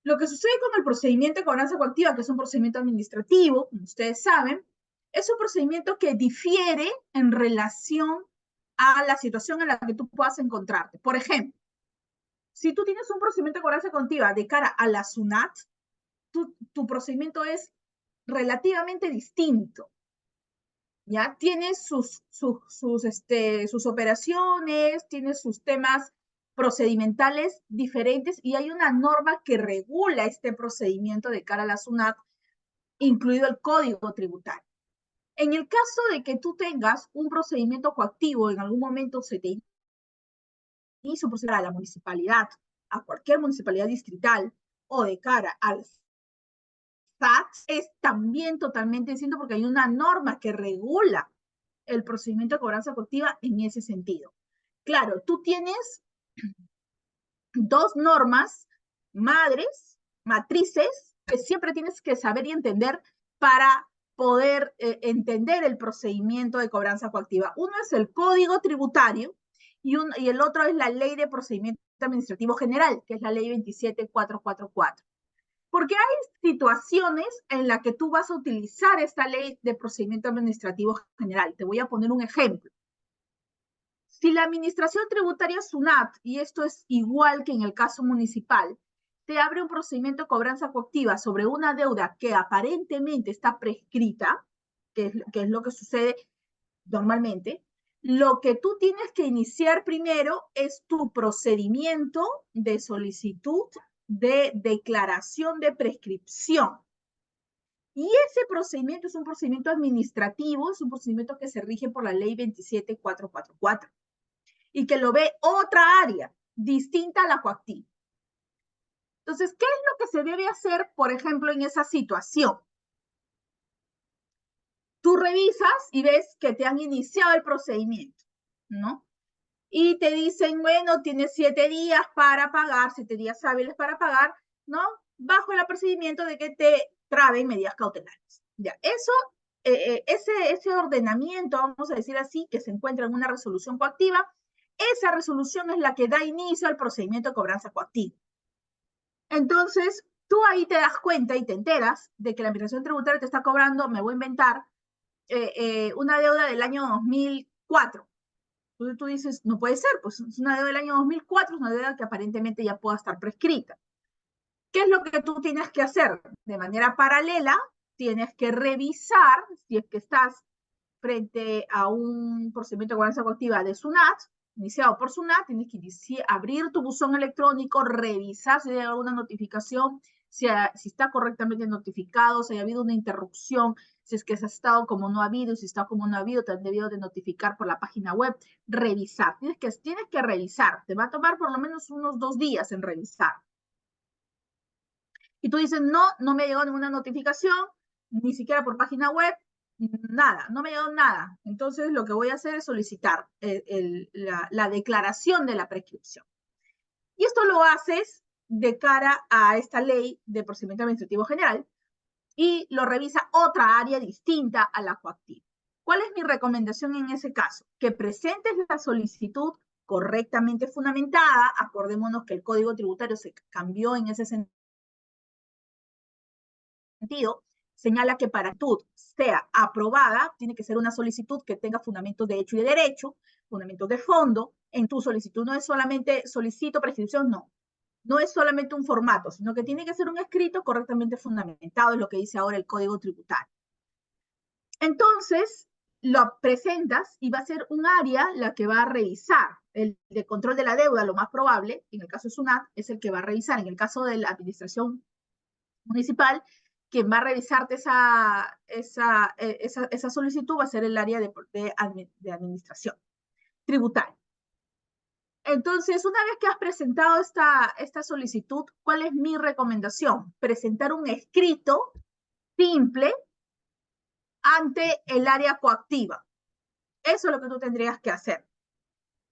Lo que sucede con el procedimiento de cobranza coactiva, que es un procedimiento administrativo, como ustedes saben, es un procedimiento que difiere en relación a la situación en la que tú puedas encontrarte. Por ejemplo, si tú tienes un procedimiento de cobranza coactiva de cara a la SUNAT, tu procedimiento es relativamente distinto. ¿Ya? Tiene sus operaciones, tiene sus temas procedimentales diferentes y hay una norma que regula este procedimiento de cara a la SUNAT, incluido el Código Tributario. En el caso de que tú tengas un procedimiento coactivo, en algún momento se te hizo proceder a la municipalidad, a cualquier municipalidad distrital o de cara al SAT, es también totalmente distinto porque hay una norma que regula el procedimiento de cobranza coactiva en ese sentido. Claro, tú tienes dos normas madres, matrices, que siempre tienes que saber y entender para poder entender el procedimiento de cobranza coactiva. Uno es el Código Tributario y el otro es la Ley de Procedimiento Administrativo General, que es la Ley 27444. Porque hay situaciones en las que tú vas a utilizar esta Ley de Procedimiento Administrativo General. Te voy a poner un ejemplo. Si la administración tributaria SUNAT, y esto es igual que en el caso municipal, te abre un procedimiento de cobranza coactiva sobre una deuda que aparentemente está prescrita, que es lo que sucede normalmente, lo que tú tienes que iniciar primero es tu procedimiento de solicitud de declaración de prescripción. Y ese procedimiento es un procedimiento administrativo, es un procedimiento que se rige por la ley 27444 y que lo ve otra área distinta a la coactiva. Entonces, ¿qué es lo que se debe hacer, por ejemplo, en esa situación? Tú revisas y ves que te han iniciado el procedimiento, ¿no? Y te dicen, bueno, tienes 7 días para pagar, 7 días hábiles para pagar, ¿no? Bajo el procedimiento de que te traben medidas cautelares. Ya, eso, ese ordenamiento, vamos a decir así, que se encuentra en una resolución coactiva, esa resolución es la que da inicio al procedimiento de cobranza coactiva. Entonces, tú ahí te das cuenta y te enteras de que la administración tributaria te está cobrando, me voy a inventar, una deuda del año 2004. Entonces tú dices, no puede ser, pues es una deuda del año 2004, es una deuda que aparentemente ya pueda estar prescrita. ¿Qué es lo que tú tienes que hacer? De manera paralela, tienes que revisar, si es que estás frente a un procedimiento de cobranza coactiva de SUNAT, iniciado por SUNAT, tienes que abrir tu buzón electrónico, revisar si hay alguna notificación, si está correctamente notificado, si ha habido una interrupción, si es que se ha estado como no ha habido, si está como no ha habido, te han debido de notificar por la página web, revisar. Tienes que revisar. Te va a tomar por lo menos unos 2 días en revisar. Y tú dices, no me ha llegado ninguna notificación, ni siquiera por página web, nada, no me ha llegado nada. Entonces lo que voy a hacer es solicitar la declaración de la prescripción. Y esto lo haces de cara a esta ley de procedimiento administrativo general y lo revisa otra área distinta a la coactiva. ¿Cuál es mi recomendación en ese caso? Que presentes la solicitud correctamente fundamentada. Acordémonos que el Código Tributario se cambió en ese sentido. Señala que para que sea aprobada, tiene que ser una solicitud que tenga fundamentos de hecho y de derecho, fundamentos de fondo. En tu solicitud no es solamente solicito prescripción, no. No es solamente un formato, sino que tiene que ser un escrito correctamente fundamentado, es lo que dice ahora el Código Tributario. Entonces, lo presentas y va a ser un área la que va a revisar. El de control de la deuda, lo más probable, en el caso de SUNAT, es el que va a revisar. En el caso de la administración municipal, quien va a revisarte esa solicitud va a ser el área de administración tributaria. Entonces, una vez que has presentado esta solicitud, ¿cuál es mi recomendación? Presentar un escrito simple ante el área coactiva. Eso es lo que tú tendrías que hacer.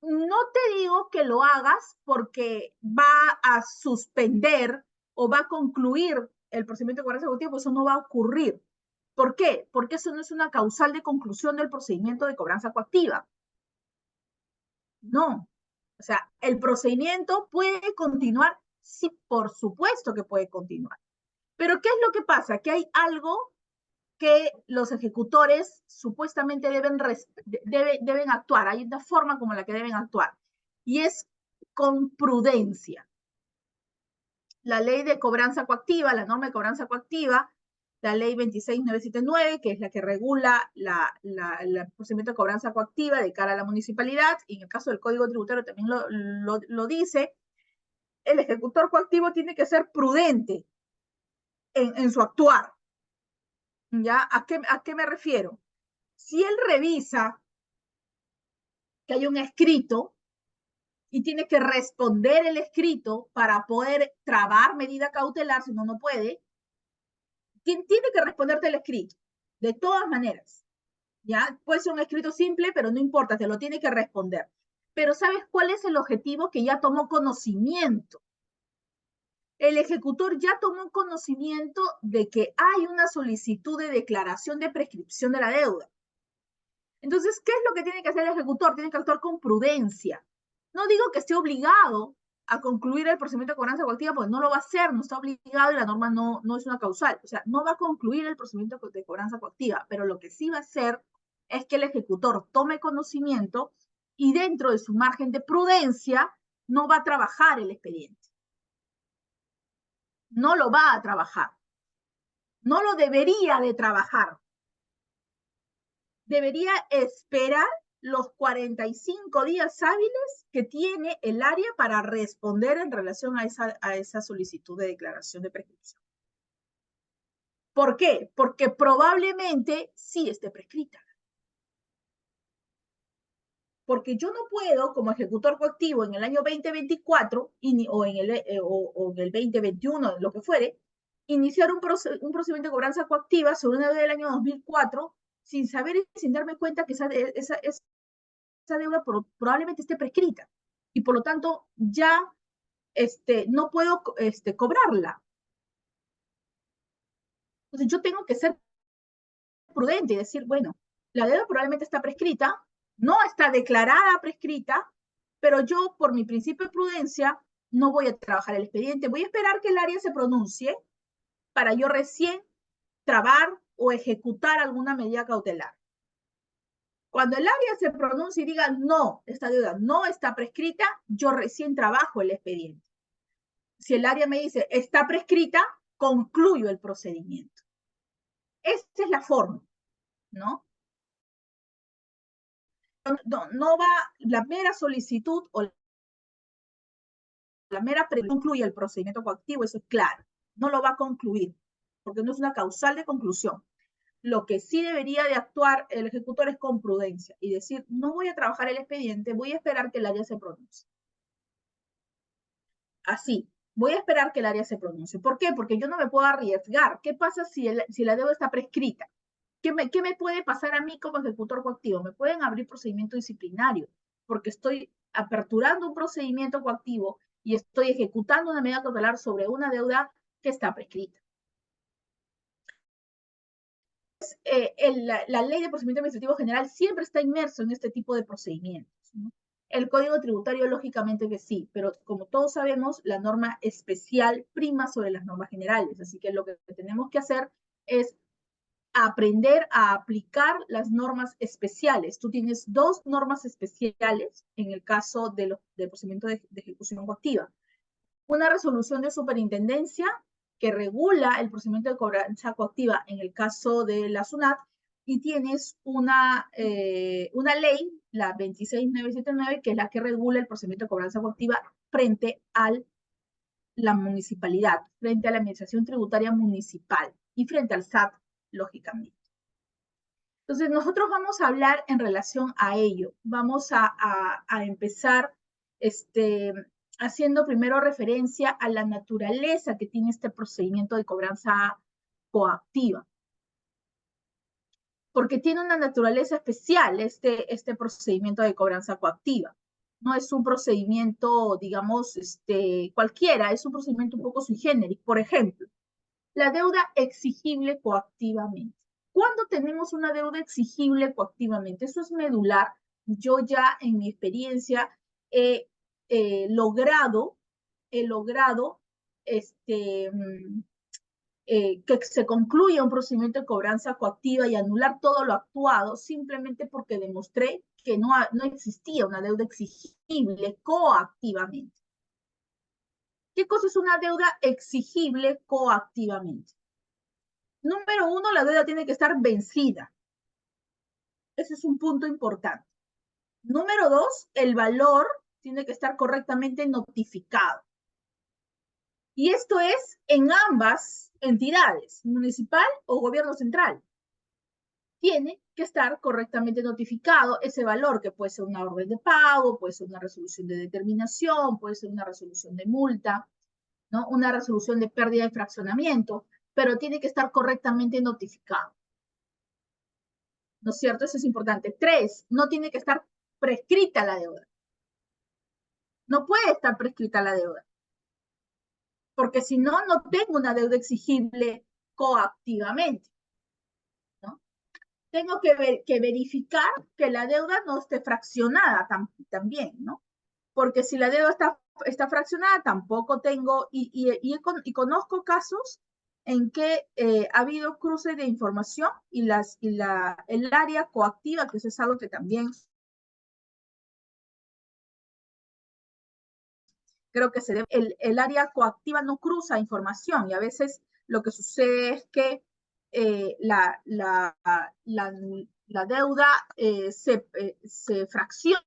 No te digo que lo hagas porque va a suspender o va a concluir el procedimiento de cobranza coactiva, pues eso no va a ocurrir. ¿Por qué? Porque eso no es una causal de conclusión del procedimiento de cobranza coactiva. No. O sea, el procedimiento puede continuar Sí, por supuesto que puede continuar. Pero ¿qué es lo que pasa? Que hay algo que los ejecutores supuestamente deben actuar. Hay una forma como la que deben actuar. Y es con prudencia. La ley de cobranza coactiva, la norma de cobranza coactiva, la ley 26979, que es la que regula el procedimiento de cobranza coactiva de cara a la municipalidad, y en el caso del Código Tributario también lo dice, el ejecutor coactivo tiene que ser prudente en su actuar. ¿Ya? ¿A qué me refiero? Si él revisa que hay un escrito y tiene que responder el escrito para poder trabar medida cautelar, si no, no puede, tiene que responderte el escrito, de todas maneras. ¿Ya? Puede ser un escrito simple, pero no importa, te lo tiene que responder. Pero ¿sabes cuál es el objetivo? Que ya tomó conocimiento. El ejecutor ya tomó conocimiento de que hay una solicitud de declaración de prescripción de la deuda. Entonces, ¿qué es lo que tiene que hacer el ejecutor? Tiene que actuar con prudencia. No digo que esté obligado a concluir el procedimiento de cobranza coactiva, porque no lo va a hacer, no está obligado y la norma no es una causal. O sea, no va a concluir el procedimiento de cobranza coactiva, pero lo que sí va a hacer es que el ejecutor tome conocimiento y dentro de su margen de prudencia no va a trabajar el expediente. No lo va a trabajar. No lo debería de trabajar. Debería esperar los 45 días hábiles que tiene el área para responder en relación a esa solicitud de declaración de prescripción. ¿Por qué? Porque probablemente sí esté prescrita. Porque yo no puedo, como ejecutor coactivo en el año 2024 o en el 2021, lo que fuere, iniciar un procedimiento de cobranza coactiva sobre una deuda del año 2004 sin saber y sin darme cuenta que esa deuda probablemente esté prescrita y por lo tanto ya no puedo cobrarla. Entonces yo tengo que ser prudente y decir, bueno, la deuda probablemente está prescrita, no está declarada prescrita, pero yo por mi principio de prudencia no voy a trabajar el expediente, voy a esperar que el área se pronuncie para yo recién trabar o ejecutar alguna medida cautelar. Cuando el área se pronuncie y diga, no, esta deuda no está prescrita, yo recién trabajo el expediente. Si el área me dice, está prescrita, concluyo el procedimiento. Esta es la forma, ¿no? No va la mera solicitud o la mera concluye el procedimiento coactivo, eso es claro. No lo va a concluir, porque no es una causal de conclusión. Lo que sí debería de actuar el ejecutor es con prudencia y decir, no voy a trabajar el expediente, voy a esperar que el área se pronuncie. Así, voy a esperar que el área se pronuncie. ¿Por qué? Porque yo no me puedo arriesgar. ¿Qué pasa si la deuda está prescrita? ¿Qué me puede pasar a mí como ejecutor coactivo? Me pueden abrir procedimiento disciplinario porque estoy aperturando un procedimiento coactivo y estoy ejecutando una medida cautelar sobre una deuda que está prescrita. La ley de procedimiento administrativo general siempre está inmerso en este tipo de procedimientos, ¿no? El Código Tributario, lógicamente que sí, pero como todos sabemos, la norma especial prima sobre las normas generales, así que lo que tenemos que hacer es aprender a aplicar las normas especiales. Tú tienes dos normas especiales en el caso del procedimiento de ejecución coactiva. Una resolución de superintendencia que regula el procedimiento de cobranza coactiva en el caso de la SUNAT, y tienes una ley, la 26979, que es la que regula el procedimiento de cobranza coactiva frente a la municipalidad, frente a la administración tributaria municipal y frente al SAT, lógicamente. Entonces, nosotros vamos a hablar en relación a ello. Vamos a empezar haciendo primero referencia a la naturaleza que tiene este procedimiento de cobranza coactiva. Porque tiene una naturaleza especial este procedimiento de cobranza coactiva. No es un procedimiento, digamos, cualquiera, es un procedimiento un poco sui generis. Por ejemplo, la deuda exigible coactivamente. ¿Cuándo tenemos una deuda exigible coactivamente? Eso es medular. Yo ya en mi experiencia he logrado que se concluya un procedimiento de cobranza coactiva y anular todo lo actuado simplemente porque demostré que no existía una deuda exigible coactivamente. ¿Qué cosa es una deuda exigible coactivamente? Número uno, la deuda tiene que estar vencida. Ese es un punto importante. Número dos, el valor tiene que estar correctamente notificado. Y esto es en ambas entidades, municipal o gobierno central. Tiene que estar correctamente notificado ese valor, que puede ser una orden de pago, puede ser una resolución de determinación, puede ser una resolución de multa, ¿no? Una resolución de pérdida de fraccionamiento, pero tiene que estar correctamente notificado. ¿No es cierto? Eso es importante. 3, no tiene que estar prescrita la deuda. No puede estar prescrita la deuda. Porque si no, no tengo una deuda exigible coactivamente, ¿no? Tengo que verificar que la deuda no esté fraccionada también, ¿no? Porque si la deuda está fraccionada, tampoco tengo, y conozco casos en que ha habido cruce de información y el área coactiva, que eso es algo que también creo que el área coactiva no cruza información y a veces lo que sucede es que la deuda se fracciona,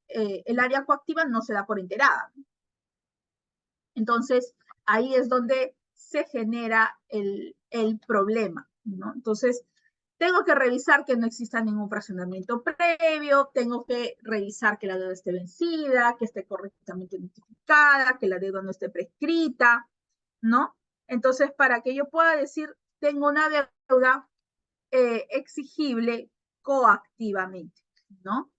el área coactiva no se da por enterada. Entonces, ahí es donde se genera el problema, ¿no? Entonces, tengo que revisar que no exista ningún fraccionamiento previo, tengo que revisar que la deuda esté vencida, que esté correctamente notificada, que la deuda no esté prescrita, ¿no? Entonces, para que yo pueda decir, tengo una deuda exigible coactivamente, ¿no?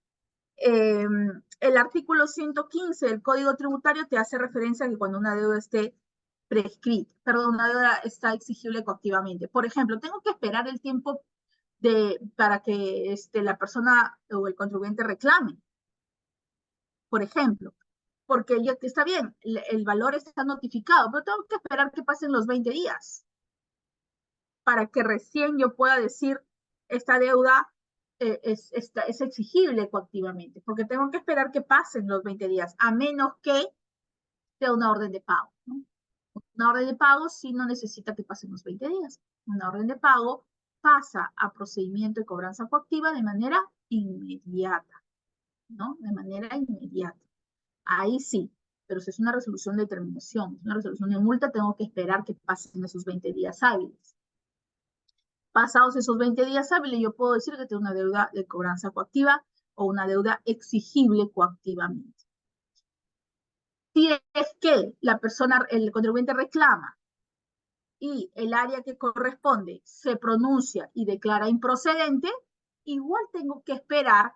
El artículo 115 del Código Tributario te hace referencia a que cuando una deuda esté prescrita, perdón, una deuda está exigible coactivamente. Por ejemplo, tengo que esperar el tiempo para que la persona o el contribuyente reclame, por ejemplo, porque ya está bien, el valor está notificado, pero tengo que esperar que pasen los 20 días para que recién yo pueda decir esta deuda es exigible coactivamente, porque tengo que esperar que pasen los 20 días, a menos que sea una orden de pago, ¿no? Una orden de pago sí no necesita que pasen los 20 días. Una orden de pago pasa a procedimiento de cobranza coactiva de manera inmediata, ¿no? De manera inmediata. Ahí sí, pero si es una resolución de determinación, una resolución de multa, tengo que esperar que pasen esos 20 días hábiles. Pasados esos 20 días hábiles, yo puedo decir que tengo una deuda de cobranza coactiva o una deuda exigible coactivamente. Si es que la persona, el contribuyente reclama y el área que corresponde se pronuncia y declara improcedente, igual tengo que esperar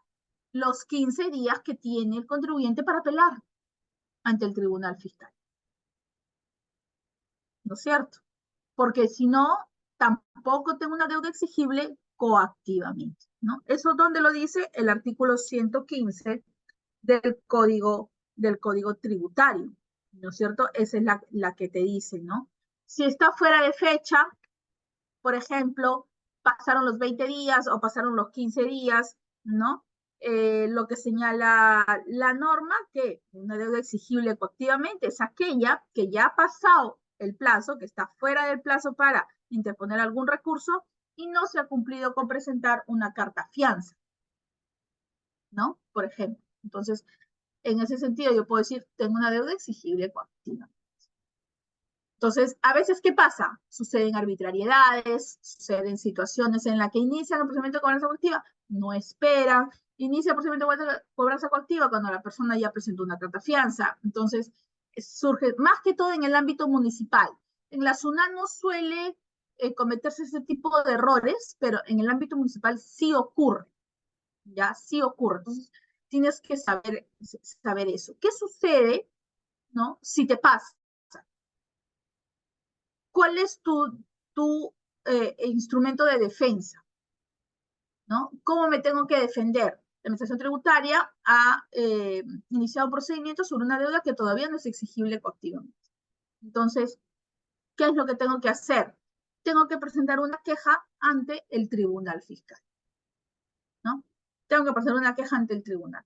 los 15 días que tiene el contribuyente para apelar ante el Tribunal Fiscal. ¿No es cierto? Porque si no, tampoco tengo una deuda exigible coactivamente, ¿no? Eso donde lo dice el artículo 115 del código tributario, ¿no es cierto? Esa es la que te dice, ¿no? Si está fuera de fecha, por ejemplo, pasaron los 20 días o pasaron los 15 días, ¿no? Lo que señala la norma, que una deuda exigible coactivamente es aquella que ya ha pasado el plazo, que está fuera del plazo para interponer algún recurso y no se ha cumplido con presentar una carta fianza, ¿no? Por ejemplo. Entonces, en ese sentido, yo puedo decir, tengo una deuda exigible coactiva. Entonces, a veces, ¿qué pasa? Suceden arbitrariedades, suceden situaciones en las que inician el procedimiento de cobranza coactiva, no esperan, inicia el procedimiento de cobranza coactiva cuando la persona ya presentó una carta fianza. Entonces, surge más que todo en el ámbito municipal. En la SUNAT no suele cometerse ese tipo de errores, pero en el ámbito municipal sí ocurre, ¿ya? Sí ocurre. Entonces, tienes que saber eso. ¿Qué sucede, no? Si te pasa. ¿Cuál es tu instrumento de defensa? ¿No? ¿Cómo me tengo que defender? la Administración Tributaria ha iniciado un procedimiento sobre una deuda que todavía no es exigible coactivamente. Entonces, ¿qué es lo que tengo que hacer? Tengo que presentar una queja ante el Tribunal Fiscal, ¿no? Tengo que presentar una queja ante el tribunal.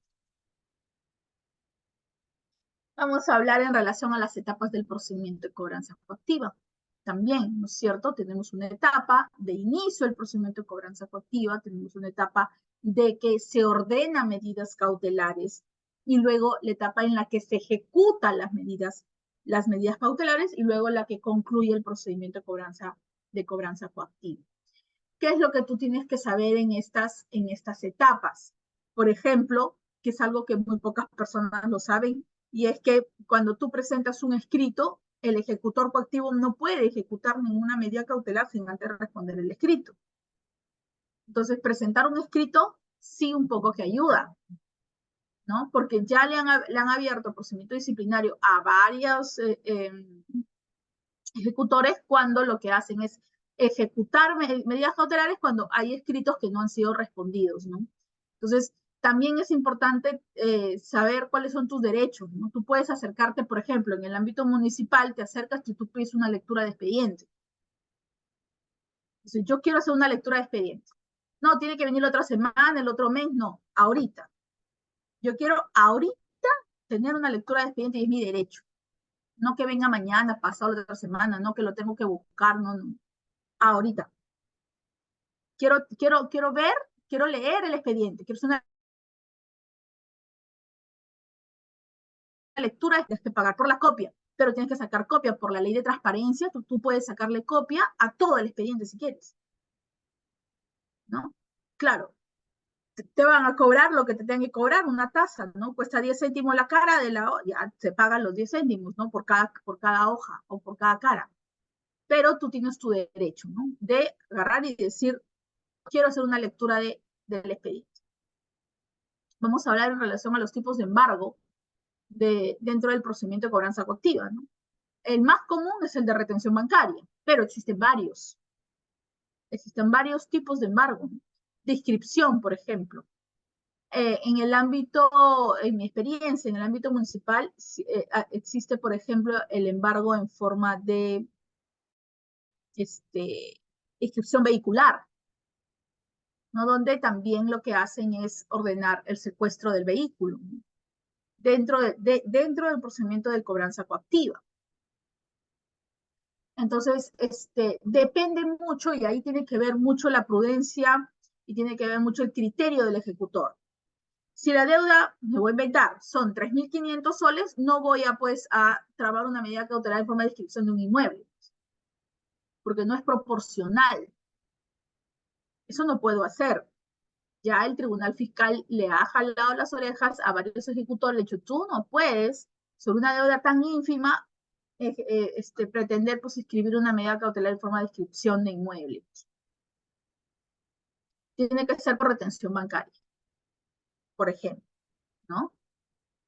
Vamos a hablar en relación a las etapas del procedimiento de cobranza coactiva. También, ¿no es cierto? Tenemos una etapa de inicio del procedimiento de cobranza coactiva, tenemos una etapa de que se ordena medidas cautelares y luego la etapa en la que se ejecutan las medidas cautelares y luego la que concluye el procedimiento de cobranza coactiva. ¿Qué es lo que tú tienes que saber en estas etapas? Por ejemplo, que es algo que muy pocas personas lo saben, y es que cuando tú presentas un escrito, el ejecutor coactivo no puede ejecutar ninguna medida cautelar sin antes responder el escrito. Entonces, presentar un escrito sí un poco que ayuda, ¿no? Porque ya le han abierto procedimiento disciplinario a varios ejecutores cuando lo que hacen es ejecutar medidas cautelares cuando hay escritos que no han sido respondidos, ¿no? Entonces, también es importante saber cuáles son tus derechos, ¿no? Tú puedes acercarte, por ejemplo, en el ámbito municipal, te acercas y tú pides una lectura de expediente. Entonces, yo quiero hacer una lectura de expediente. No, tiene que venir la otra semana, el otro mes, no, ahorita. Yo quiero ahorita tener una lectura de expediente y es mi derecho. No que venga mañana, pasado la otra semana, no que lo tengo que buscar, no. Ahorita. Quiero ver, quiero leer el expediente, quiero hacer una lectura, tienes que pagar por la copia, pero tienes que sacar copia por la ley de transparencia, tú puedes sacarle copia a todo el expediente si quieres, ¿no? Claro, te van a cobrar lo que te tengan que cobrar, una tasa, ¿no? Cuesta 10 céntimos la cara de la ya se pagan los 10 céntimos, ¿no? Por cada hoja o por cada cara. Pero tú tienes tu derecho, ¿no? De agarrar y decir, quiero hacer una lectura del expediente. Vamos a hablar en relación a los tipos de embargo dentro del procedimiento de cobranza coactiva, ¿no? El más común es el de retención bancaria, pero existen varios. Existen varios tipos de embargo, ¿no? De inscripción, por ejemplo. En el ámbito, en mi experiencia, en el ámbito municipal, existe, por ejemplo, el embargo en forma de inscripción vehicular, ¿no? Donde también lo que hacen es ordenar el secuestro del vehículo, ¿no? dentro del procedimiento de cobranza coactiva. Entonces, depende mucho y ahí tiene que ver mucho la prudencia y tiene que ver mucho el criterio del ejecutor. Si la deuda, me voy a inventar, son 3.500 soles, no voy a, pues, a trabar una medida cautelar en forma de inscripción de un inmueble, porque no es proporcional. Eso no puedo hacer. Ya el Tribunal Fiscal le ha jalado las orejas a varios ejecutores, le ha dicho, tú no puedes, sobre una deuda tan ínfima, pretender pues inscribir una medida cautelar en forma de inscripción de inmuebles. Tiene que ser por retención bancaria, por ejemplo, ¿no?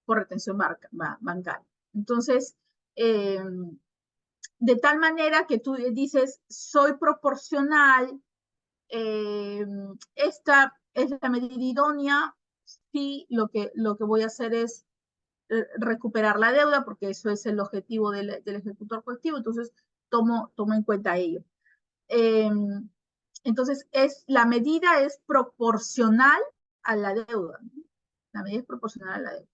Por retención bancaria. Entonces, de tal manera que tú dices, soy proporcional, esta es la medida idónea, sí, lo que voy a hacer es recuperar la deuda, porque eso es el objetivo del ejecutor coactivo, entonces tomo en cuenta ello. Entonces, la medida es proporcional a la deuda, ¿no? La medida es proporcional a la deuda.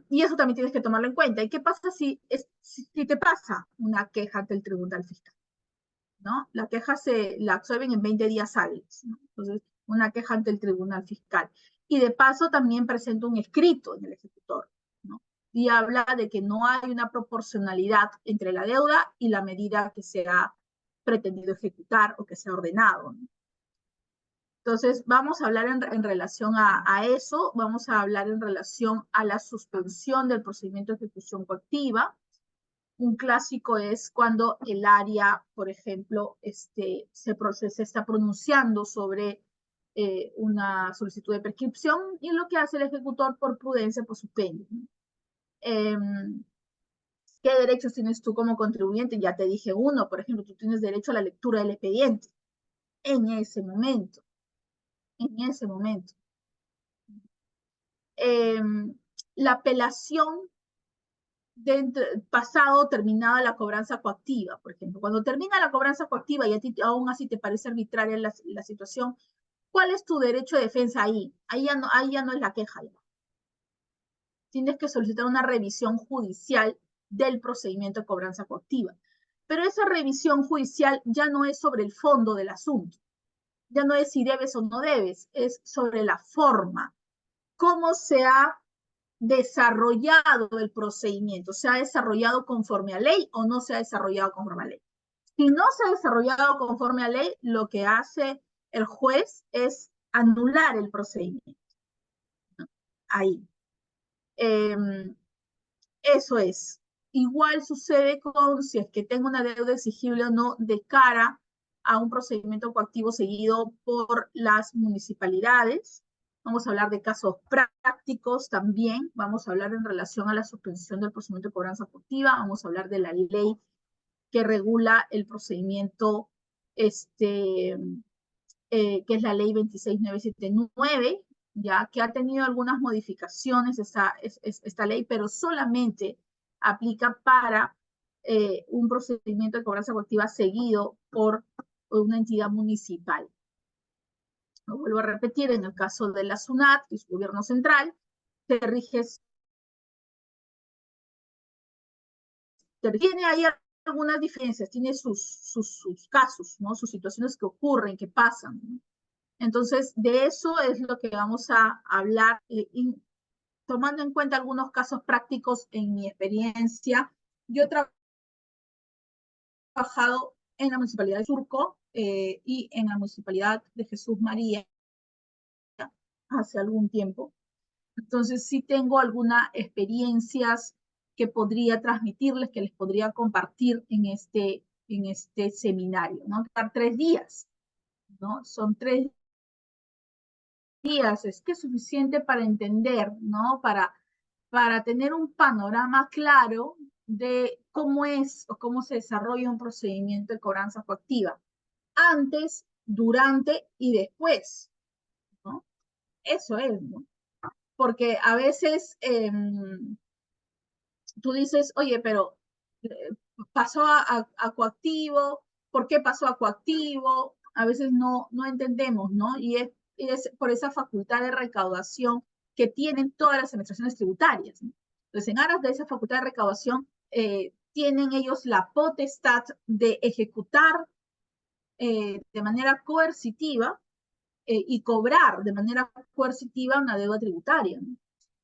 Y eso también tienes que tomarlo en cuenta. ¿Y qué pasa si te pasa una queja ante el Tribunal Fiscal? ¿No? La queja la absuelven en 20 días hábiles, ¿no? Entonces, una queja ante el Tribunal Fiscal. Y de paso también presenta un escrito en el ejecutor, ¿no? Y habla de que no hay una proporcionalidad entre la deuda y la medida que se ha pretendido ejecutar o que se ha ordenado, ¿no? Entonces, vamos a hablar en relación a eso, vamos a hablar en relación a la suspensión del procedimiento de ejecución coactiva. Un clásico es cuando el área, por ejemplo, se está pronunciando sobre una solicitud de prescripción y lo que hace el ejecutor por prudencia, pues suspende. ¿Qué derechos tienes tú como contribuyente? Ya te dije uno, por ejemplo, tú tienes derecho a la lectura del expediente en ese momento. En ese momento. la apelación pasado terminada la cobranza coactiva, por ejemplo. Cuando termina la cobranza coactiva y a ti aún así te parece arbitraria la situación, ¿cuál es tu derecho de defensa ahí? Ahí ya no es la queja. Ya. Tienes que solicitar una revisión judicial del procedimiento de cobranza coactiva. Pero esa revisión judicial ya no es sobre el fondo del asunto. Ya no es si debes o no debes, es sobre la forma. ¿Cómo se ha desarrollado el procedimiento? ¿Se ha desarrollado conforme a ley o no se ha desarrollado conforme a ley? Si no se ha desarrollado conforme a ley, lo que hace el juez es anular el procedimiento. Ahí. Eso es. Igual sucede con si es que tengo una deuda exigible o no de cara a un procedimiento coactivo seguido por las municipalidades. Vamos a hablar de casos prácticos también. Vamos a hablar en relación a la suspensión del procedimiento de cobranza coactiva. Vamos a hablar de la ley que regula el procedimiento, que es la ley 26979, ya que ha tenido algunas modificaciones esta ley, pero solamente aplica para un procedimiento de cobranza coactiva seguido por una entidad municipal. Lo vuelvo a repetir, en el caso de la SUNAT, que es gobierno central, tiene ahí algunas diferencias, tiene sus casos, ¿no? Sus situaciones que ocurren, que pasan, ¿no? Entonces, de eso es lo que vamos a hablar, tomando en cuenta algunos casos prácticos en mi experiencia. Yo he trabajado en la Municipalidad de Surco y en la Municipalidad de Jesús María hace algún tiempo. Entonces, sí tengo algunas experiencias que podría transmitirles, que les podría compartir en este seminario, ¿no? 3 días, ¿no? Son 3 días, es que es suficiente para entender, ¿no? Para tener un panorama claro de cómo es o cómo se desarrolla un procedimiento de cobranza coactiva, antes, durante y después, ¿no? Eso es, ¿no? Porque a veces tú dices, oye, pero pasó a coactivo, ¿por qué pasó a coactivo? A veces no entendemos, ¿no? Y es por esa facultad de recaudación que tienen todas las administraciones tributarias, ¿no? Entonces, en aras de esa facultad de recaudación, tienen ellos la potestad de ejecutar de manera coercitiva y cobrar de manera coercitiva una deuda tributaria, ¿no?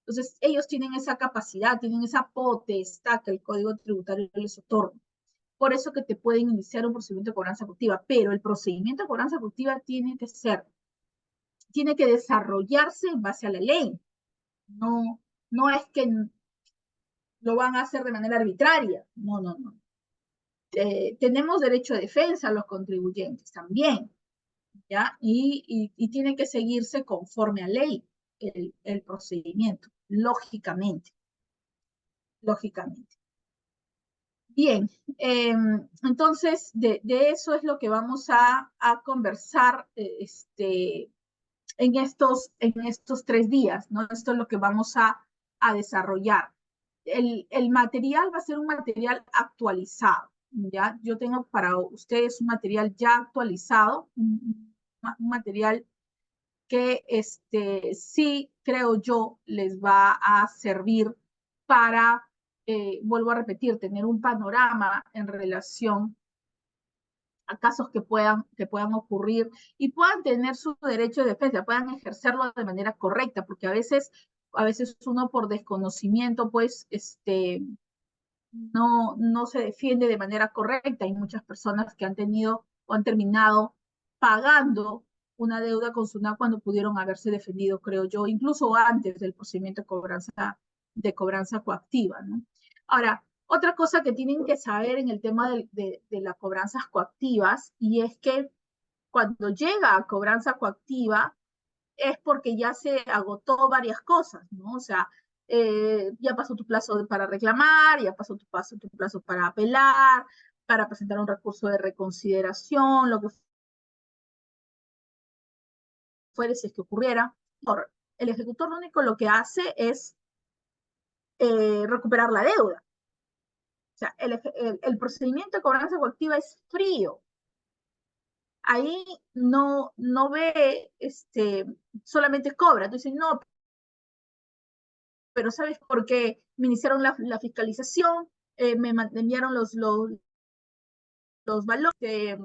Entonces, ellos tienen esa capacidad, tienen esa potestad que el Código Tributario les otorga. Por eso que te pueden iniciar un procedimiento de cobranza coactiva, pero el procedimiento de cobranza coactiva tiene que desarrollarse en base a la ley. No es que lo van a hacer de manera arbitraria. No. Tenemos derecho de defensa los contribuyentes también, ¿ya? Y tiene que seguirse conforme a ley el procedimiento, lógicamente. Bien, entonces de eso es lo que vamos a conversar en estos 3 días, ¿no? Esto es lo que vamos a desarrollar. El material va a ser un material actualizado, ¿ya? Yo tengo para ustedes un material ya actualizado, un material que sí creo yo les va a servir para, vuelvo a repetir, tener un panorama en relación a casos que puedan ocurrir y puedan tener su derecho de defensa, puedan ejercerlo de manera correcta, porque a veces uno por desconocimiento, pues, no se defiende de manera correcta. Hay muchas personas que han tenido o han terminado pagando una deuda con SUNAT cuando pudieron haberse defendido, creo yo, incluso antes del procedimiento de cobranza coactiva, ¿no? Ahora, otra cosa que tienen que saber en el tema de las cobranzas coactivas, y es que cuando llega a cobranza coactiva es porque ya se agotó varias cosas, ¿no? O sea, ya pasó tu plazo para reclamar, ya pasó tu plazo para apelar, para presentar un recurso de reconsideración, lo que fuere si es que ocurriera. el ejecutor lo único lo que hace es recuperar la deuda. O sea, el procedimiento de cobranza coactiva es frío. Ahí no ve, solamente cobra. Entonces, no, pero ¿sabes por qué? Me iniciaron la fiscalización, me enviaron los valores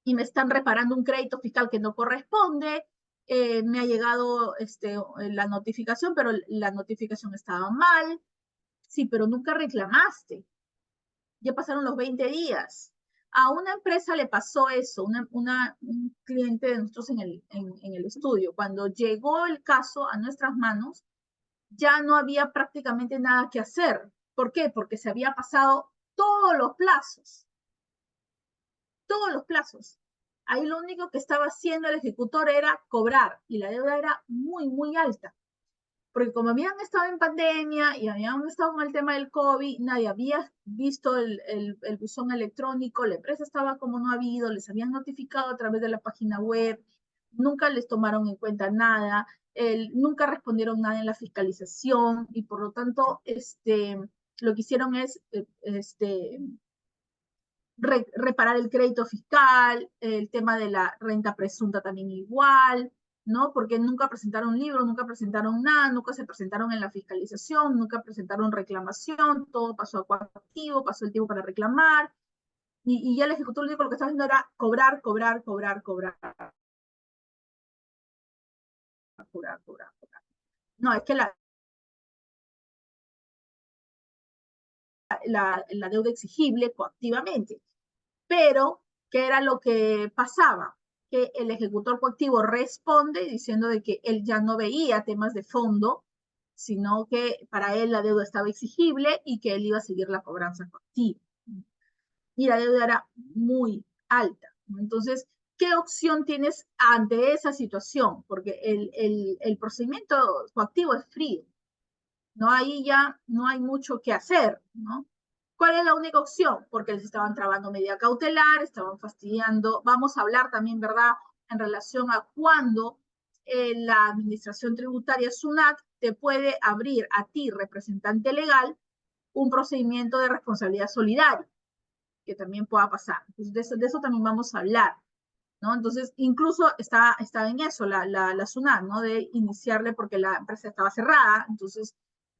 y me están reparando un crédito fiscal que no corresponde. Me ha llegado la notificación, pero la notificación estaba mal. Sí, pero nunca reclamaste. Ya pasaron los 20 días. A una empresa le pasó eso, un cliente de nosotros en el estudio. Cuando llegó el caso a nuestras manos, ya no había prácticamente nada que hacer. ¿Por qué? Porque se había pasado todos los plazos. Todos los plazos. Ahí lo único que estaba haciendo el ejecutor era cobrar y la deuda era muy, muy alta. Porque como habían estado en pandemia y habían estado con el tema del COVID, nadie había visto el buzón electrónico, la empresa estaba como no ha habido, les habían notificado a través de la página web, nunca les tomaron en cuenta nada, nunca respondieron nada en la fiscalización y por lo tanto lo que hicieron es reparar el crédito fiscal, el tema de la renta presunta también igual, ¿no? Porque nunca presentaron libros, nunca presentaron nada, nunca se presentaron en la fiscalización, nunca presentaron reclamación, todo pasó a coactivo, pasó el tiempo para reclamar, y ya el ejecutor lo que estaba haciendo era cobrar, cobrar, cobrar, cobrar, cobrar, cobrar, cobrar. No, es que la deuda exigible coactivamente. Pero, ¿qué era lo que pasaba? Que el ejecutor coactivo responde diciendo de que él ya no veía temas de fondo, sino que para él la deuda estaba exigible y que él iba a seguir la cobranza coactiva. Y la deuda era muy alta. Entonces, ¿qué opción tienes ante esa situación? Porque el procedimiento coactivo es frío. ¿No? Ahí ya no hay mucho que hacer, ¿no? ¿Cuál es la única opción? Porque les estaban trabando medida cautelar, estaban fastidiando. Vamos a hablar también, ¿verdad?, en relación a cuándo la administración tributaria SUNAT te puede abrir a ti, representante legal, un procedimiento de responsabilidad solidaria, que también pueda pasar. Entonces, de eso también vamos a hablar, ¿no? Entonces, incluso está en eso la SUNAT, ¿no? De iniciarle porque la empresa estaba cerrada, entonces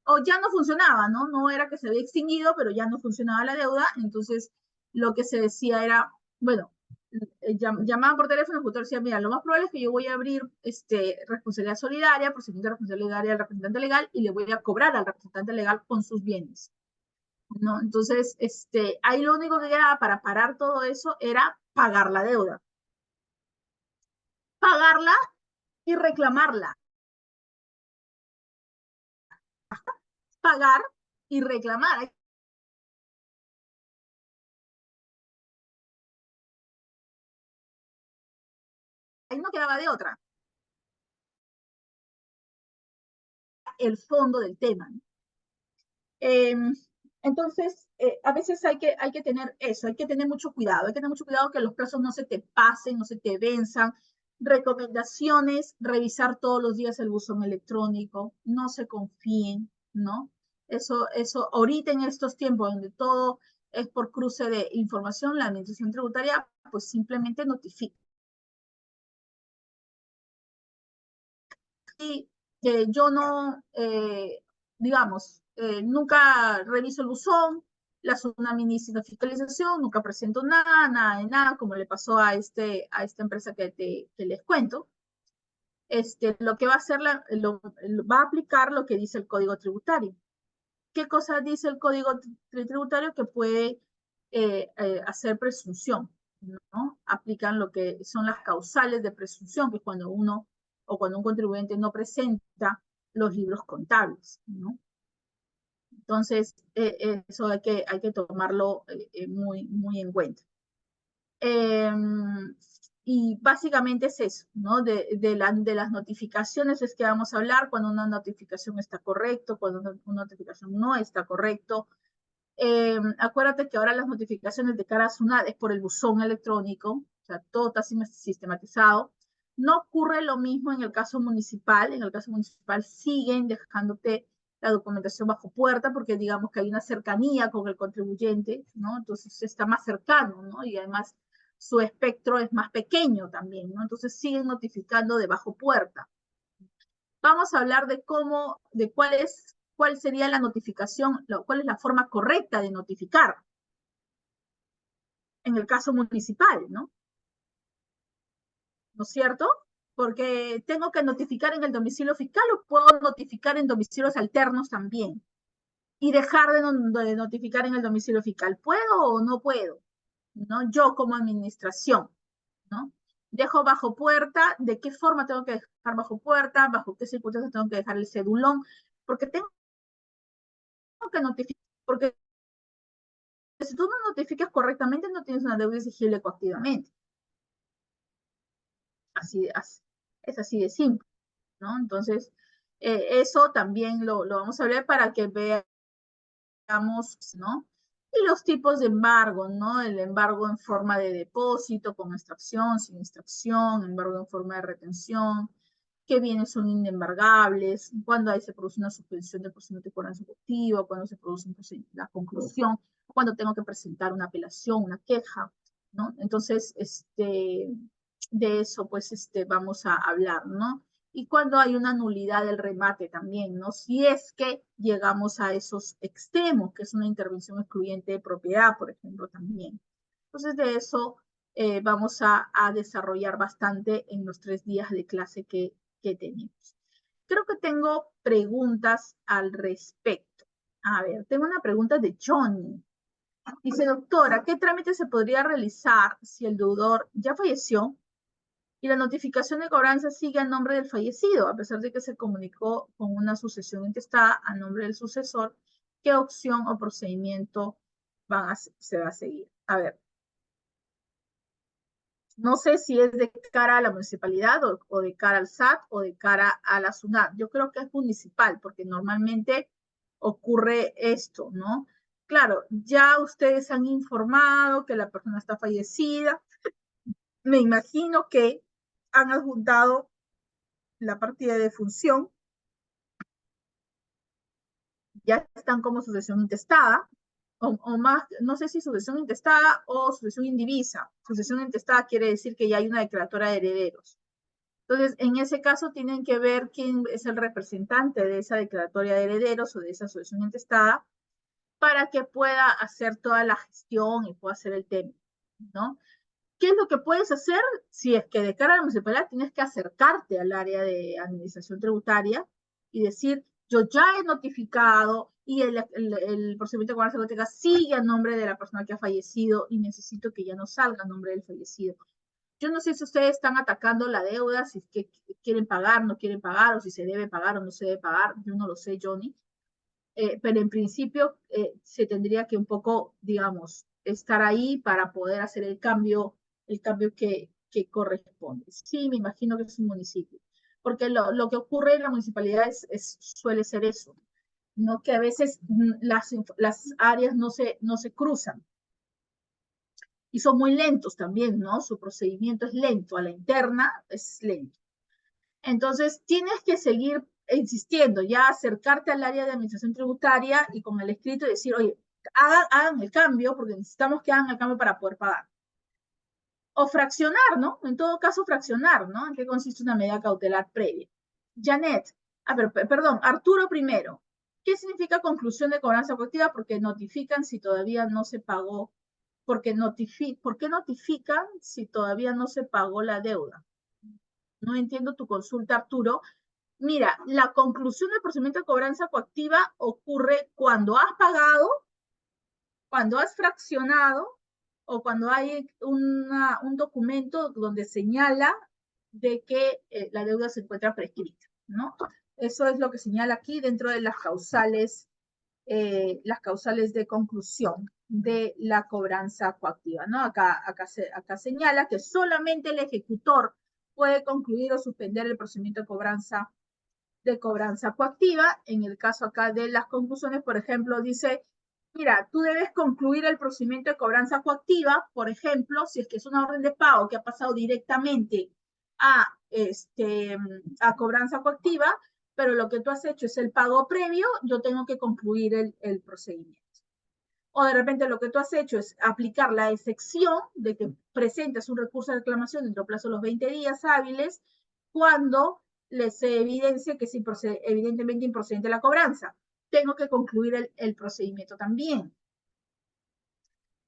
o ya no funcionaba, ¿no? No era que se había extinguido, pero ya no funcionaba la deuda, entonces lo que se decía era, bueno, llamaban por teléfono, el ejecutor decía, mira, lo más probable es que yo voy a abrir responsabilidad solidaria, procedimiento de responsabilidad solidaria al representante legal y le voy a cobrar al representante legal con sus bienes, ¿no? Entonces, ahí lo único que quedaba para parar todo eso era pagar la deuda. Pagarla y reclamarla. Pagar y reclamar. Ahí no quedaba de otra. El fondo del tema, ¿no? Entonces, a veces hay que tener eso, hay que tener mucho cuidado, hay que tener mucho cuidado que los plazos no se te pasen, no se te venzan. Recomendaciones, revisar todos los días el buzón electrónico, no se confíen, ¿no? Eso, ahorita en estos tiempos donde todo es por cruce de información, la administración tributaria pues simplemente notifica. Y yo no, digamos, nunca reviso el buzón, la zona ministra de fiscalización, nunca presento nada, nada de nada, como le pasó a esta empresa que les cuento. Lo que va a hacer, va a aplicar lo que dice el Código Tributario. ¿Qué cosa dice el Código Tributario? Que puede hacer presunción, ¿no? Aplican lo que son las causales de presunción, que es cuando uno o cuando un contribuyente no presenta los libros contables, ¿no? Entonces, eso hay que tomarlo muy, muy en cuenta. Y básicamente es eso, ¿no? De las notificaciones es que vamos a hablar cuando una notificación está correcto, cuando una notificación no está correcto. Acuérdate que ahora las notificaciones de cara a SUNAT es por el buzón electrónico, o sea, todo está sistematizado. No ocurre lo mismo en el caso municipal. En el caso municipal siguen dejándote la documentación bajo puerta porque digamos que hay una cercanía con el contribuyente, ¿no? Entonces está más cercano, ¿no? Y además su espectro es más pequeño también, ¿no? Entonces siguen notificando de bajo puerta. Vamos a hablar de cómo, de cuál sería la notificación, cuál es la forma correcta de notificar en el caso municipal, ¿no? ¿No es cierto? Porque tengo que notificar en el domicilio fiscal o puedo notificar en domicilios alternos también y dejar de notificar en el domicilio fiscal. ¿Puedo o no puedo? ¿No? Yo como administración, ¿no? Dejo bajo puerta, ¿de qué forma tengo que dejar bajo puerta? ¿Bajo qué circunstancias tengo que dejar el cedulón? Porque tengo que notificar, porque si tú no notificas correctamente, no tienes una deuda exigible coactivamente. Es así de simple, ¿no? Entonces, eso también lo vamos a ver para que veamos, ¿no? Y los tipos de embargo, ¿no? El embargo en forma de depósito, con extracción, sin extracción, embargo en forma de retención, qué bienes son inembargables, cuándo se produce una suspensión del procedimiento de cobranza efectiva, cuándo se produce la conclusión, cuándo tengo que presentar una apelación, una queja, ¿no? Entonces, de eso, pues, vamos a hablar, ¿no? Y cuando hay una nulidad del remate también, ¿no? Si es que llegamos a esos extremos, que es una intervención excluyente de propiedad, por ejemplo, también. Entonces, de eso vamos a desarrollar bastante en los 3 días de clase que tenemos. Creo que tengo preguntas al respecto. A ver, tengo una pregunta de Johnny. Dice, doctora, ¿qué trámite se podría realizar si el deudor ya falleció y la notificación de cobranza sigue a nombre del fallecido, a pesar de que se comunicó con una sucesión intestada a nombre del sucesor? ¿Qué opción o procedimiento se va a seguir? A ver, no sé si es de cara a la municipalidad o de cara al SAT o de cara a la SUNAT. Yo creo que es municipal, porque normalmente ocurre esto, ¿no? Claro, ya ustedes han informado que la persona está fallecida. Me imagino que han adjuntado la partida de defunción, ya están como sucesión intestada, o más, no sé si sucesión intestada o sucesión indivisa. Sucesión intestada quiere decir que ya hay una declaratoria de herederos. Entonces, en ese caso tienen que ver quién es el representante de esa declaratoria de herederos o de esa sucesión intestada para que pueda hacer toda la gestión y pueda hacer el tema, ¿no? ¿Qué es lo que puedes hacer? Si es que de cara a la municipalidad tienes que acercarte al área de administración tributaria y decir, yo ya he notificado y el procedimiento de cobranza hipoteca sigue a nombre de la persona que ha fallecido y necesito que ya no salga a nombre del fallecido. Yo no sé si ustedes están atacando la deuda, si es que quieren pagar, no quieren pagar, o si se debe pagar o no se debe pagar. Yo no lo sé, Johnny. Pero en principio se tendría que un poco, digamos, estar ahí para poder hacer el cambio que corresponde. Sí, me imagino que es un municipio. Porque lo que ocurre en la municipalidad suele ser eso, ¿no? Que a veces las áreas no se cruzan y son muy lentos también, ¿no? Su procedimiento es lento, a la interna es lento. Entonces, tienes que seguir insistiendo, ya acercarte al área de administración tributaria y con el escrito decir, oye, hagan el cambio, porque necesitamos que hagan el cambio para poder pagar. O fraccionar, ¿no? En todo caso, fraccionar, ¿no? ¿En qué consiste una medida cautelar previa? Janet, perdón, Arturo primero. ¿Qué significa conclusión de cobranza colectiva? Porque notifican si todavía no se pagó. ¿Por qué notifican si todavía no se pagó la deuda? No entiendo tu consulta, Arturo. Mira, la conclusión del procedimiento de cobranza coactiva ocurre cuando has pagado, cuando has fraccionado o cuando hay un documento donde señala de que la deuda se encuentra prescrita, ¿no? Eso es lo que señala aquí dentro de las causales de conclusión de la cobranza coactiva, ¿no? Acá señala que solamente el ejecutor puede concluir o suspender el procedimiento de cobranza coactiva. En el caso acá de las conclusiones, por ejemplo, dice, mira, tú debes concluir el procedimiento de cobranza coactiva, por ejemplo, si es que es una orden de pago que ha pasado directamente a cobranza coactiva, pero lo que tú has hecho es el pago previo, yo tengo que concluir el procedimiento. O de repente lo que tú has hecho es aplicar la excepción de que presentas un recurso de reclamación dentro del plazo de los 20 días hábiles cuando se evidencie que es evidentemente improcedente la cobranza. Tengo que concluir el procedimiento también.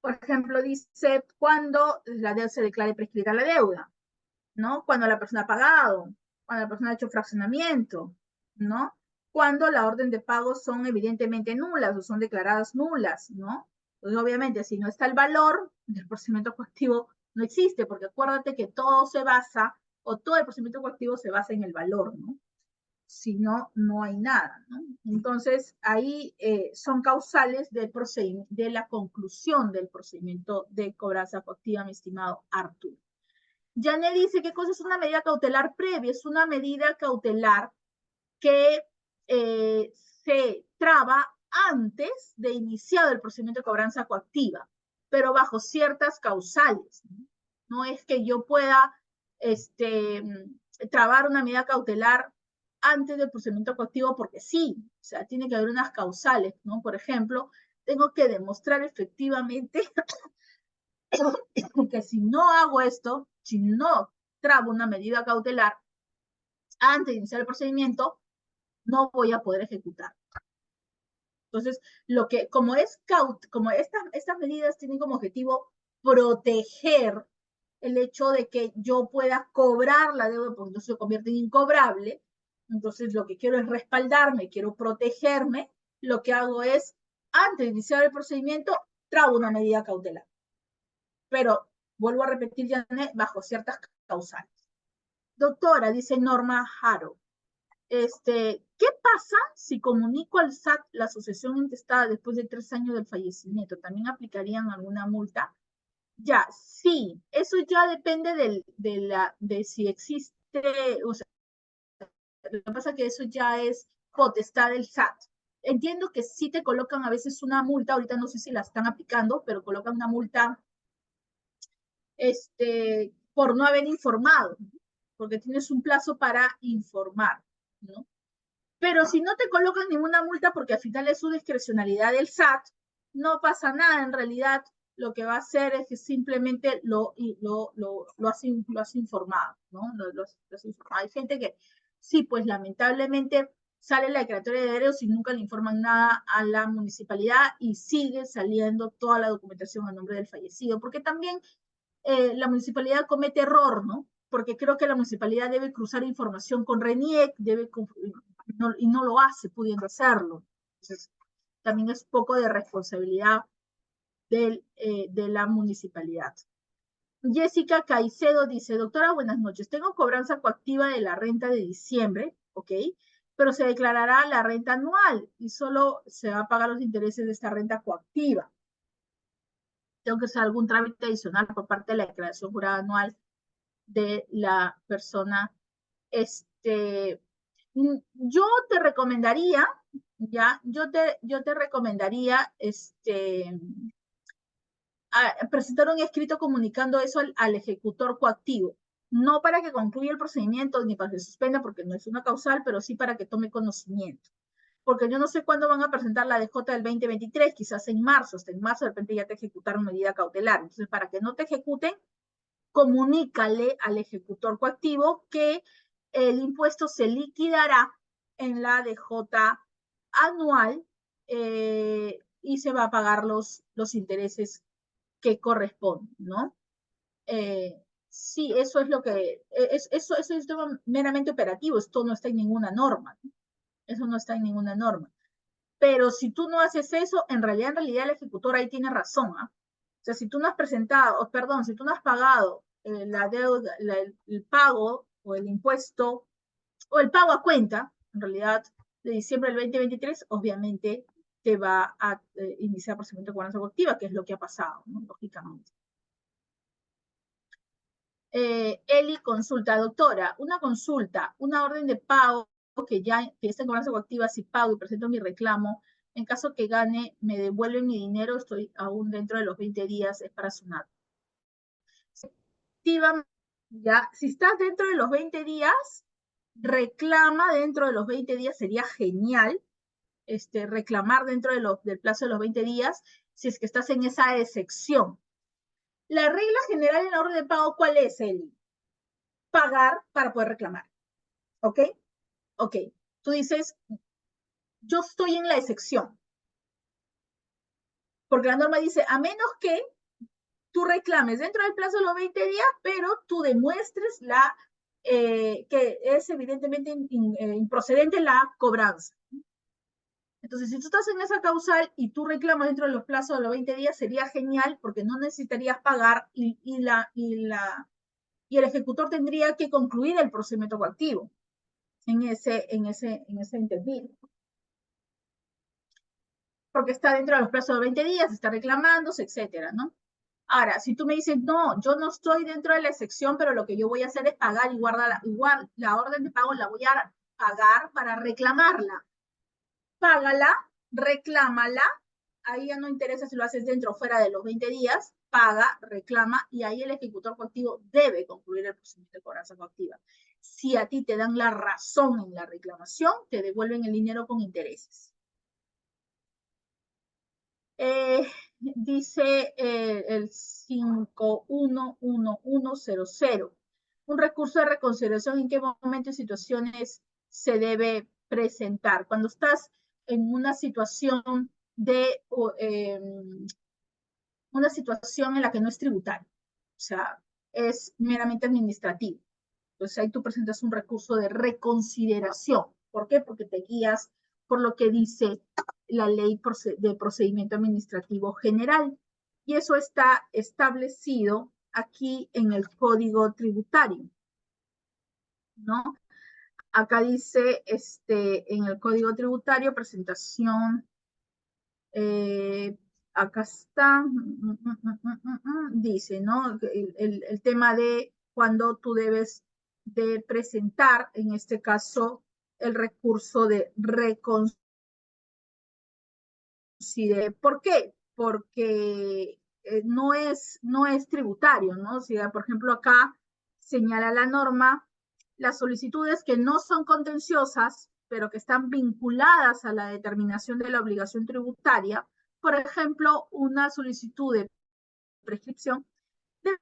Por ejemplo, dice cuando la deuda se declare prescrita la deuda, ¿no? Cuando la persona ha pagado, cuando la persona ha hecho fraccionamiento, ¿no? Cuando la orden de pago son evidentemente nulas o son declaradas nulas, ¿no? Pues obviamente, si no está el valor del procedimiento coactivo, no existe, porque acuérdate que todo se basa, o todo el procedimiento coactivo se basa en el valor, ¿no? Si no, no hay nada, ¿no? Entonces, ahí son causales de la conclusión del procedimiento de cobranza coactiva, mi estimado Arturo. Janet dice, ¿qué cosa es una medida cautelar previa? Es una medida cautelar que se traba antes de iniciado el procedimiento de cobranza coactiva, pero bajo ciertas causales. No es que yo pueda trabar una medida cautelar antes del procedimiento coactivo porque sí, o sea, tiene que haber unas causales, ¿no? Por ejemplo, tengo que demostrar efectivamente que si no hago esto, si no trabo una medida cautelar antes de iniciar el procedimiento, no voy a poder ejecutar. Entonces, como estas medidas tienen como objetivo proteger el hecho de que yo pueda cobrar la deuda porque no se convierte en incobrable, entonces lo que quiero es respaldarme, quiero protegerme, lo que hago es, antes de iniciar el procedimiento, trabo una medida cautelar. Pero, vuelvo a repetir, Janet, bajo ciertas causales. Doctora, dice Norma Haro, ¿qué pasa si comunico al SAT la sucesión intestada después de 3 años del fallecimiento? ¿También aplicarían alguna multa? Ya, sí, eso ya depende de si existe, o sea, lo que pasa es que eso ya es potestad del SAT. Entiendo que sí te colocan a veces una multa, ahorita no sé si la están aplicando, pero colocan una multa por no haber informado, porque tienes un plazo para informar, ¿no? Pero si no te colocan ninguna multa, porque al final es su discrecionalidad del SAT, no pasa nada. En realidad, lo que va a hacer es que simplemente lo has informado, ¿no? Hay gente que, sí, pues lamentablemente sale la declaratoria de derechos y nunca le informan nada a la municipalidad y sigue saliendo toda la documentación a nombre del fallecido, porque también la municipalidad comete error, ¿no? Porque creo que la municipalidad debe cruzar información con RENIEC, y no lo hace pudiendo hacerlo. Entonces, también es poco de responsabilidad de la municipalidad. Jessica Caicedo dice, doctora, buenas noches. Tengo cobranza coactiva de la renta de diciembre, ¿ok? Pero se declarará la renta anual y solo se va a pagar los intereses de esta renta coactiva. Tengo que hacer algún trámite adicional por parte de la declaración jurada anual de la persona. Yo te recomendaría, ya, yo te recomendaría, presentar un escrito comunicando eso al ejecutor coactivo. No para que concluya el procedimiento ni para que se suspenda, porque no es una causal, pero sí para que tome conocimiento. Porque yo no sé cuándo van a presentar la DJ del 2023, quizás en marzo, hasta en marzo de repente ya te ejecutaron medida cautelar. Entonces, para que no te ejecuten, comunícale al ejecutor coactivo que el impuesto se liquidará en la DJ anual y se va a pagar los intereses que corresponden, ¿no? Sí, eso es lo que, eso es un tema meramente operativo, esto no está en ninguna norma, ¿no? Eso no está en ninguna norma. Pero si tú no haces eso, en realidad el ejecutor ahí tiene razón, ¿ah? O sea, si tú no has presentado, perdón, si tú no has pagado la deuda, el pago o el impuesto, o el pago a cuenta, en realidad, de diciembre del 2023, obviamente te va a iniciar procedimiento de cobranza coactiva, que es lo que ha pasado, ¿no? Lógicamente. Eli consulta, doctora, una consulta, una orden de pago que está en cobranza coactiva, si pago y presento mi reclamo, en caso que gane, me devuelven mi dinero, estoy aún dentro de los 20 días, es para SUNAT. Ya, si estás dentro de los 20 días, reclama dentro de los 20 días, sería genial, reclamar dentro del plazo de los 20 días, si es que estás en esa excepción. La regla general en la orden de pago, ¿cuál es, Eli? Pagar para poder reclamar, ¿ok? Ok, tú dices, yo estoy en la excepción, porque la norma dice, a menos que tú reclames dentro del plazo de los 20 días, pero tú demuestres que es evidentemente improcedente la cobranza. Entonces, si tú estás en esa causal y tú reclamas dentro de los plazos de los 20 días, sería genial porque no necesitarías pagar y el ejecutor tendría que concluir el procedimiento coactivo en ese intervino. Porque está dentro de los plazos de 20 días, está reclamándose, etcétera, ¿no? Ahora, si tú me dices, no, yo no estoy dentro de la excepción, pero lo que yo voy a hacer es pagar igual la orden de pago la voy a pagar para reclamarla. Págala, reclámala, ahí ya no interesa si lo haces dentro o fuera de los 20 días, paga, reclama, y ahí el ejecutor coactivo debe concluir el procedimiento de cobranza coactiva. Si a ti te dan la razón en la reclamación, te devuelven el dinero con intereses. Dice el 511100. Un recurso de reconsideración, ¿en qué momento y situaciones se debe presentar? Cuando estás en una situación una situación en la que no es tributaria, o sea, es meramente administrativo. Entonces ahí tú presentas un recurso de reconsideración. ¿Por qué? Porque te guías por lo que dice la ley de procedimiento administrativo general. Y eso está establecido aquí en el Código Tributario, ¿no? Acá dice, en el Código Tributario, presentación, acá está, dice, ¿no? El tema de cuando tú debes de presentar, en este caso, el recurso de reconsideración. ¿Por qué? Porque no es tributario, ¿no? O sea, por ejemplo, acá señala la norma las solicitudes que no son contenciosas, pero que están vinculadas a la determinación de la obligación tributaria. Por ejemplo, una solicitud de prescripción de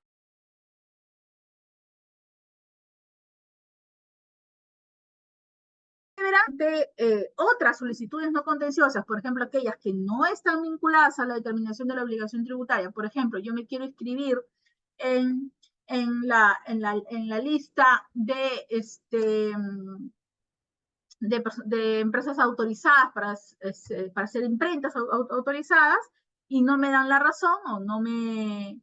otras solicitudes no contenciosas, por ejemplo, aquellas que no están vinculadas a la determinación de la obligación tributaria. Por ejemplo, yo me quiero inscribir en, en la lista de empresas autorizadas para ser imprentas autorizadas y no me dan la razón o no me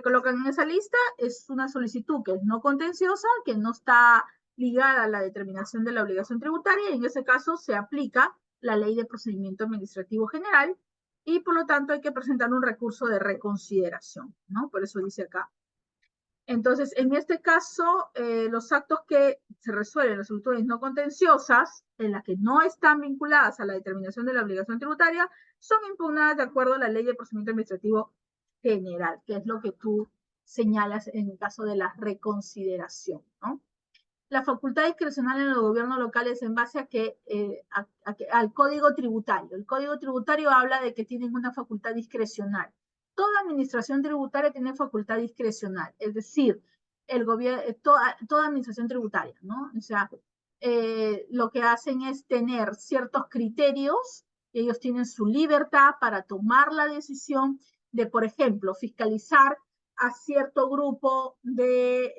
colocan en esa lista. Es una solicitud que es no contenciosa, que no está ligada a la determinación de la obligación tributaria, y en ese caso se aplica la ley de procedimiento administrativo general y por lo tanto hay que presentar un recurso de reconsideración, ¿no? Por eso dice acá. Entonces, en este caso, los actos que se resuelven, las solicitudes no contenciosas, en las que no están vinculadas a la determinación de la obligación tributaria, son impugnadas de acuerdo a la ley de procedimiento administrativo general, que es lo que tú señalas en el caso de la reconsideración, ¿no? La facultad discrecional en los gobiernos locales en base al código tributario. El código tributario habla de que tienen una facultad discrecional. Toda administración tributaria tiene facultad discrecional, es decir, el gobierno, toda administración tributaria, ¿no? O sea, lo que hacen es tener ciertos criterios, y ellos tienen su libertad para tomar la decisión de, por ejemplo, fiscalizar a cierto grupo de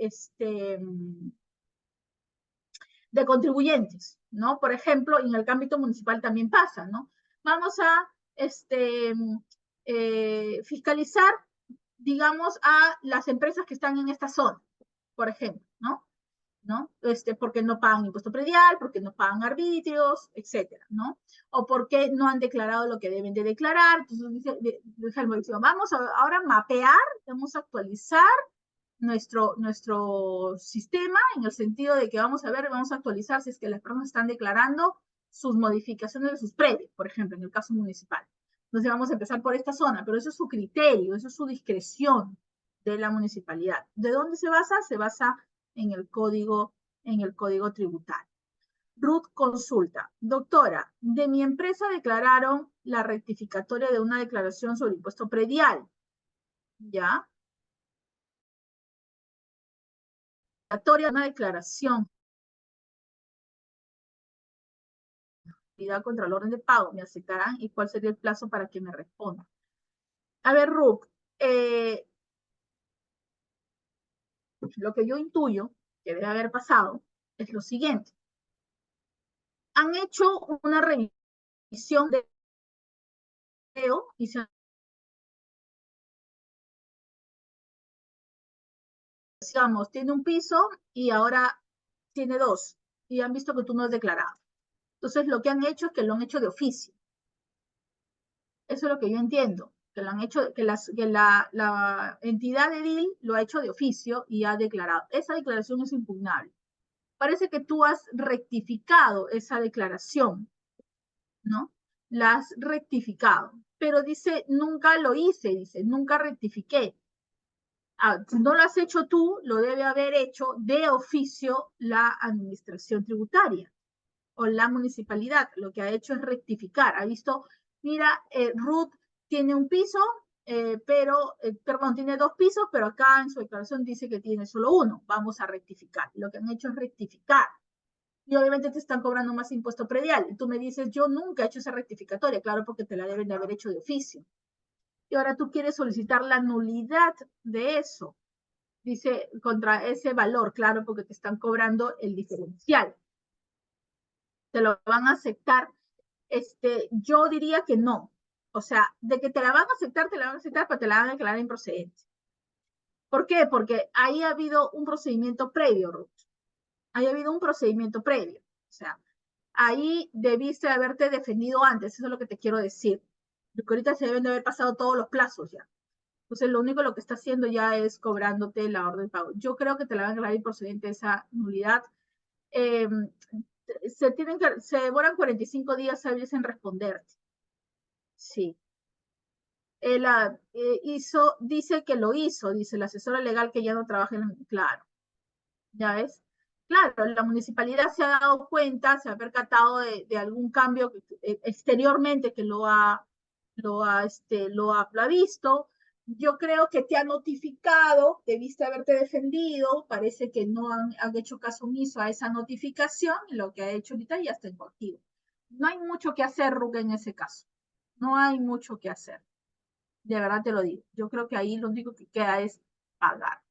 contribuyentes, ¿no? Por ejemplo, en el ámbito municipal también pasa, ¿no? Vamos a fiscalizar, digamos, a las empresas que están en esta zona, por ejemplo, ¿no? Porque no pagan impuesto predial, porque no pagan arbitrios, etcétera, ¿no? O porque no han declarado lo que deben de declarar. Entonces, dice el municipio, vamos ahora a mapear, vamos a actualizar nuestro sistema, en el sentido de que vamos a actualizar si es que las personas están declarando sus modificaciones de sus predios, por ejemplo, en el caso municipal. Entonces vamos a empezar por esta zona, pero eso es su criterio, eso es su discreción de la municipalidad. ¿De dónde se basa? Se basa en el código tributario. Ruth consulta. Doctora, de mi empresa declararon la rectificatoria de una declaración sobre impuesto predial. ¿Ya? Una declaración contra el orden de pago. ¿Me aceptarán? ¿Y cuál sería el plazo para que me responda? A ver, Ruth, lo que yo intuyo que debe haber pasado es lo siguiente. Han hecho una revisión de y se digamos, tiene un piso y ahora tiene dos, y han visto que tú no has declarado. Entonces, lo que han hecho es que lo han hecho de oficio. Eso es lo que yo entiendo, que lo han hecho, que la entidad edil lo ha hecho de oficio y ha declarado. Esa declaración es impugnable. Parece que tú has rectificado esa declaración, ¿no? La has rectificado, pero dice, nunca lo hice, dice, nunca rectifiqué. Si no lo has hecho tú, lo debe haber hecho de oficio la administración tributaria o la municipalidad. Lo que ha hecho es rectificar. Ha visto, mira, Ruth tiene un piso, perdón, tiene dos pisos, pero acá en su declaración dice que tiene solo uno. Vamos a rectificar. Lo que han hecho es rectificar. Y obviamente te están cobrando más impuesto predial. Y tú me dices, yo nunca he hecho esa rectificatoria. Claro, porque te la deben de haber hecho de oficio. Y ahora tú quieres solicitar la nulidad de eso. Dice, contra ese valor, claro, porque te están cobrando el diferencial. ¿Te lo van a aceptar? Yo diría que no. O sea, de que te la van a aceptar, pero te la van a declarar improcedente. ¿Por qué? Porque ahí ha habido un procedimiento previo, Ruth. Ahí ha habido un procedimiento previo. O sea, ahí debiste haberte defendido antes, eso es lo que te quiero decir. Porque ahorita se deben de haber pasado todos los plazos ya. Entonces, lo único que está haciendo ya es cobrándote la orden de pago. Yo creo que te la van a declarar improcedente esa nulidad. Se demoran 45 días hábiles en responderte. Sí. Él dice que lo hizo, dice la asesora legal que ya no trabaja en claro. ¿Ya ves? Claro, la municipalidad se ha dado cuenta, se ha percatado de algún cambio exteriormente que lo ha visto. Yo creo que te ha notificado, debiste haberte defendido, parece que no han hecho caso omiso a esa notificación, y lo que ha hecho ahorita ya está en coactivo. No hay mucho que hacer, Ruga, en ese caso. No hay mucho que hacer. De verdad te lo digo. Yo creo que ahí lo único que queda es pagar.